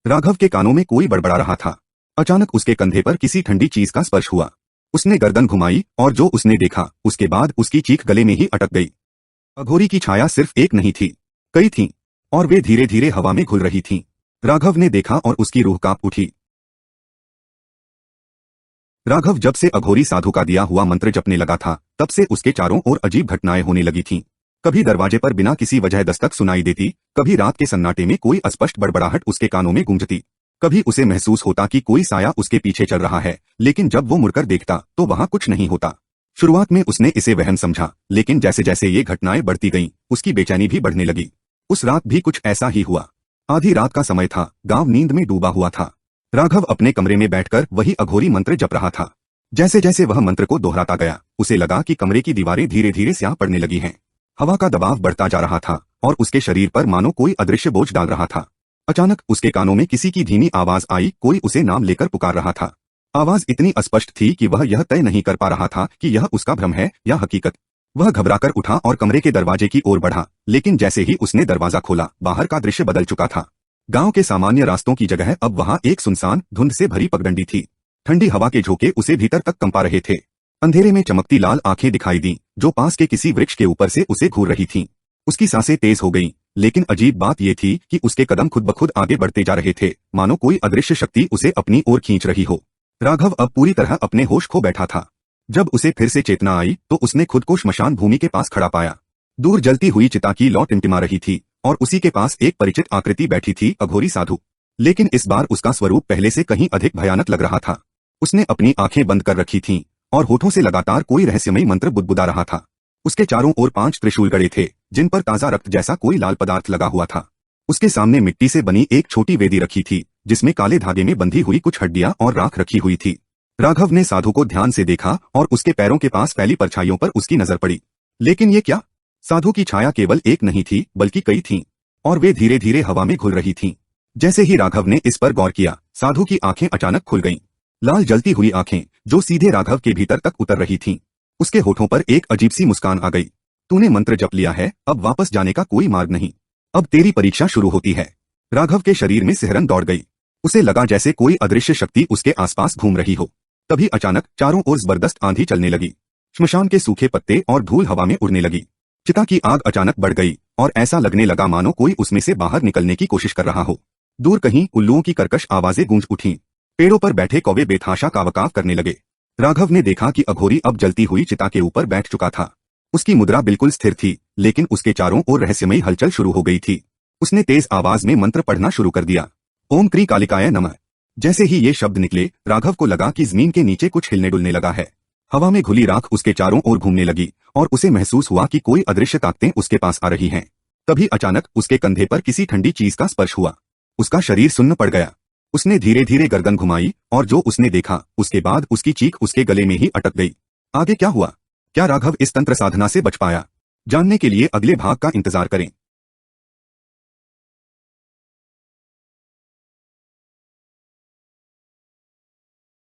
राघव के कानों में कोई बड़बड़ा रहा था। अचानक उसके कंधे पर किसी ठंडी चीज का स्पर्श हुआ। उसने गर्दन घुमाई और जो उसने देखा उसके बाद उसकी चीख गले में ही अटक गई। अघोरी की छाया सिर्फ एक नहीं थी, कई थीं, और वे धीरे धीरे हवा में घुल रही थीं। राघव ने देखा और उसकी रूह कांप उठी। राघव जब से अघोरी साधु का दिया हुआ मंत्र जपने लगा था, तब से उसके चारों ओर अजीब घटनाएं होने लगी थीं। कभी दरवाजे पर बिना किसी वजह दस्तक सुनाई देती, कभी रात के सन्नाटे में कोई अस्पष्ट बड़बड़ाहट उसके कानों में गूंजती, कभी उसे महसूस होता कि कोई साया उसके पीछे चल रहा है, लेकिन जब वो मुड़कर देखता तो वहां कुछ नहीं होता। शुरुआत में उसने इसे वहम समझा, लेकिन जैसे जैसे ये घटनाएं बढ़ती गईं, उसकी बेचैनी भी बढ़ने लगी। उस रात भी कुछ ऐसा ही हुआ। आधी रात का समय था, गांव नींद में डूबा हुआ था। राघव अपने कमरे में बैठकर वही अघोरी मंत्र जप रहा था। जैसे जैसे वह मंत्र को दोहराता गया, उसे लगा कि कमरे की दीवारें धीरे धीरे स्याह पड़ने लगी हैं। हवा का दबाव बढ़ता जा रहा था और उसके शरीर पर मानो कोई अदृश्य बोझ डाल रहा था। अचानक उसके कानों में किसी की धीमी आवाज आई, कोई उसे नाम लेकर पुकार रहा था। आवाज इतनी स्पष्ट थी कि वह यह तय नहीं कर पा रहा था कि यह उसका भ्रम है या हकीकत। वह घबराकर उठा और कमरे के दरवाजे की ओर बढ़ा, लेकिन जैसे ही उसने दरवाजा खोला, बाहर का दृश्य बदल चुका था। गांव के सामान्य रास्तों की जगह अब वहां एक सुनसान धुंध से भरी पगडंडी थी। ठंडी हवा के झोंके उसे भीतर तक कंपा रहे थे। अंधेरे में चमकती लाल आंखें दिखाई दी, जो पास के किसी वृक्ष के ऊपर से उसे घूर रही थीं। उसकी सांसें तेज हो गईं, लेकिन अजीब बात यह थी कि उसके कदम खुद ब खुद आगे बढ़ते जा रहे थे, मानो कोई अदृश्य शक्ति उसे अपनी ओर खींच रही हो। राघव अब पूरी तरह अपने होश खो बैठा था। जब उसे फिर से चेतना आई तो उसने खुद को श्मशान भूमि के पास खड़ा पाया। दूर जलती हुई चिता की लौ टिमटिमा रही थी और उसी के पास एक परिचित आकृति बैठी थी, अघोरी साधु। लेकिन इस बार उसका स्वरूप पहले से कहीं अधिक भयानक लग रहा था। उसने अपनी आंखें बंद कर रखी थीं और होठों से लगातार कोई रहस्यमयी मंत्र बुदबुदा रहा था। उसके चारों ओर 5 त्रिशूल गड़े थे, जिन पर ताजा रक्त जैसा कोई लाल पदार्थ लगा हुआ था। उसके सामने मिट्टी से बनी एक छोटी वेदी रखी थी, जिसमें काले धागे में बंधी हुई कुछ हड्डियां और राख रखी हुई थी। राघव ने साधु को ध्यान से देखा और उसके पैरों के पास फैली परछाइयों पर उसकी नजर पड़ी। लेकिन ये क्या? साधु की छाया केवल एक नहीं थी, बल्कि कई थीं, और वे धीरे धीरे हवा में घुल रही थीं। जैसे ही राघव ने इस पर गौर किया, साधु की आंखें अचानक खुल गईं। लाल जलती हुई आंखें, जो सीधे राघव के भीतर तक उतर रही थीं। उसके होठों पर एक अजीब सी मुस्कान आ गई। तूने मंत्र जप लिया है, अब वापस जाने का कोई मार्ग नहीं। अब तेरी परीक्षा शुरू होती है। राघव के शरीर में सिहरन दौड़ गई। उसे लगा जैसे कोई अदृश्य शक्ति उसके आसपास घूम रही हो। तभी अचानक चारों ओर जबरदस्त आंधी चलने लगी। श्मशान के सूखे पत्ते और धूल हवा में उड़ने लगी। चिता की आग अचानक बढ़ गई और ऐसा लगने लगा मानो कोई उसमें से बाहर निकलने की कोशिश कर रहा हो। दूर कहीं उल्लुओं की कर्कश आवाजें गूंज उठीं। पेड़ों पर बैठे कौवे बेतहाशा कावकाव करने लगे। राघव ने देखा कि अघोरी अब जलती हुई चिता के ऊपर बैठ चुका था। उसकी मुद्रा बिल्कुल स्थिर थी, लेकिन उसके चारों ओर रहस्यमयी हलचल शुरू हो गई थी। उसने तेज आवाज में मंत्र पढ़ना शुरू कर दिया। ओम क्री कालिकाय नमः। जैसे ही ये शब्द निकले, राघव को लगा कि जमीन के नीचे कुछ हिलने डुलने लगा है। हवा में घुली राख उसके चारों ओर घूमने लगी और उसे महसूस हुआ कि कोई अदृश्य ताकतें उसके पास आ रही हैं। तभी अचानक उसके कंधे पर किसी ठंडी चीज का स्पर्श हुआ। उसका शरीर सुन्न पड़ गया। उसने धीरे धीरे गर्दन घुमाई और जो उसने देखा उसके बाद उसकी चीख उसके गले में ही अटक गई। आगे क्या हुआ? क्या राघव इस तंत्र साधना से बच पाया? जानने के लिए अगले भाग का इंतजार करें।